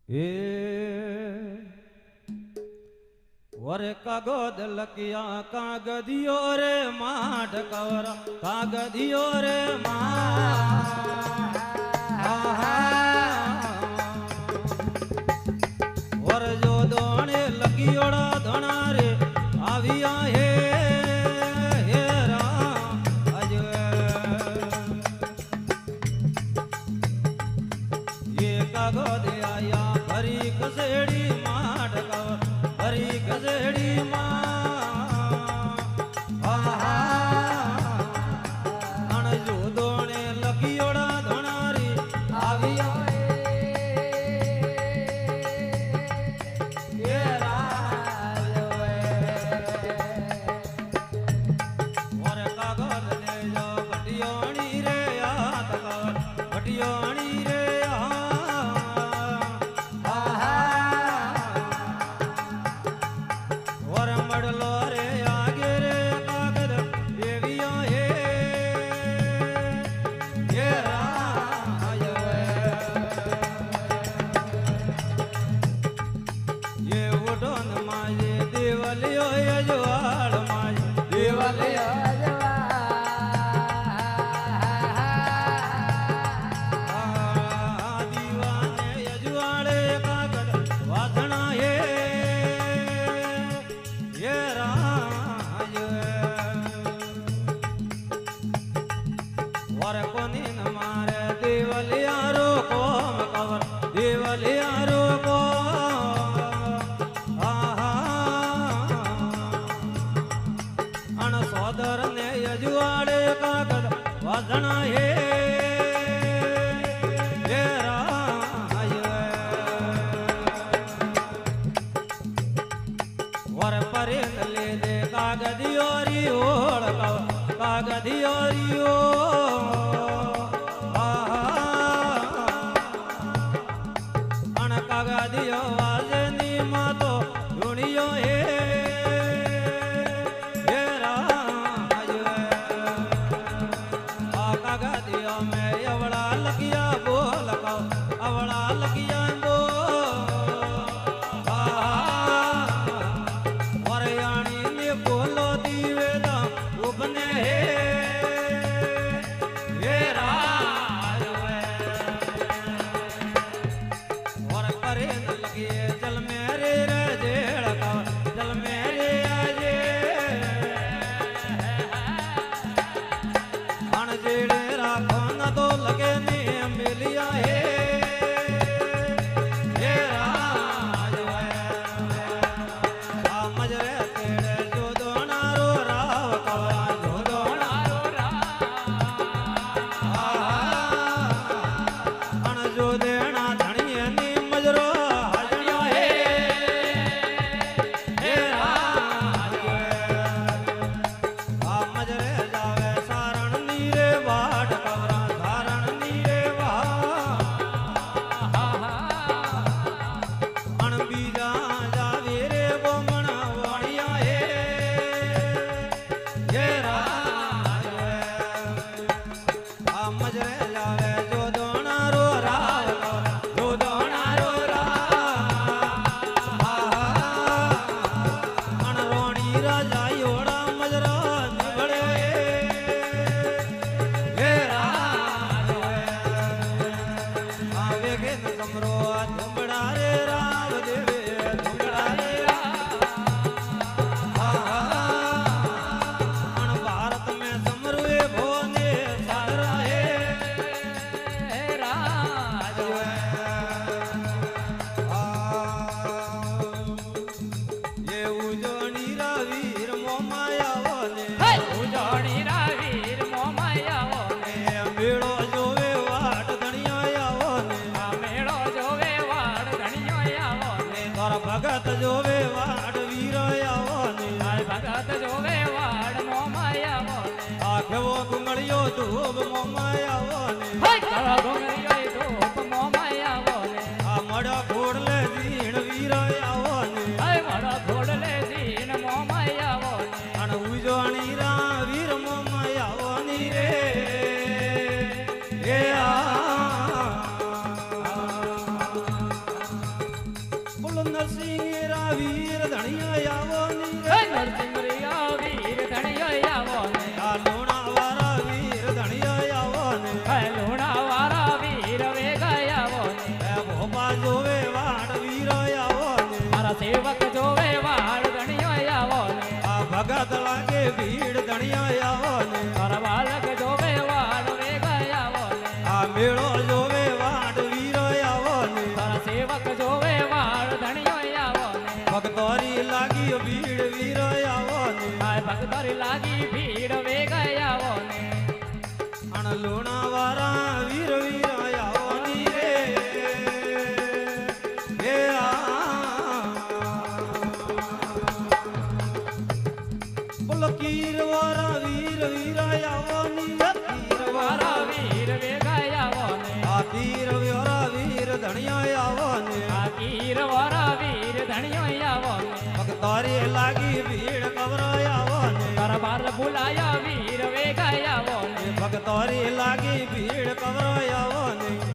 એ વરે કાગદ લકિયા કાગદિયો રે માઢ કવરા કાગદિયો રે વરજો દોણે લકિયોડા ધણા રે આવ્યા હે કાગદ આયા ભરી કસેડી માઢ કવર ભરી કસેડી અણજો દોણે લકિયોડા ધણારી આવી કાગદ દેજો ભટિયોણી રે યાદ કવર ભટિયોણી રે વાદણા હે વર પરે લે દે કાગદિયોરી ઓળખાવ કાગદિયોરી અણ કાગદિયો વાજની માતો ધૂણિયો હે ભગત જોવે વાડ વીર આવો ને ભગત જોવે વાડ મોમાય આવો ને આખવો ગુંગળિયો ધૂપ મોમાય આવો ને ગુંગળિયો ધૂપ મોમાય આવો ને આ મડા ઘોડલે દીણ વીર આવો ને મડા ઘોડલે દીણ મોમાય આવો ને અણ ઉજવણી રા વીર મોમાય આવો ની રે એ આ લુણા વાળા વીર વે ગયા એ ભોપા જોવે વાડ વીરો આવો ને મારા સેવક જોવે વાડ ધણિયો આવો ને આ ભગત લાગે ભીડ ધણિયા આવો ને મારા બાલક જોવે વાડ વે ગયા ને આ મેળો જોવે વાડ વીરો આવો ને મારા સેવક જોવે વાડ ધણિયો આવો ને ભગતોરી લાગી ભીડ વીરો આવો ને આ ભગતરી લાગી ભીડ વે ગયા ને અણ લુણા વાળા વીર વીરો આવો ની રે હે બોલો કીર વાળા વીર વીરો આવો ની કીર મારા વાળા વીર વે ગયા ને આ તીર વાળા વીર ધણિયા આવો ને આ કીર વાળા વીર ધણિયો આવો ને ભગતોરી લાગી ભીડ કવરાય આવો ને દરબાર બોલાયા વીર વે ગયા ને ભગતોરી લાગી ભીડ કવરો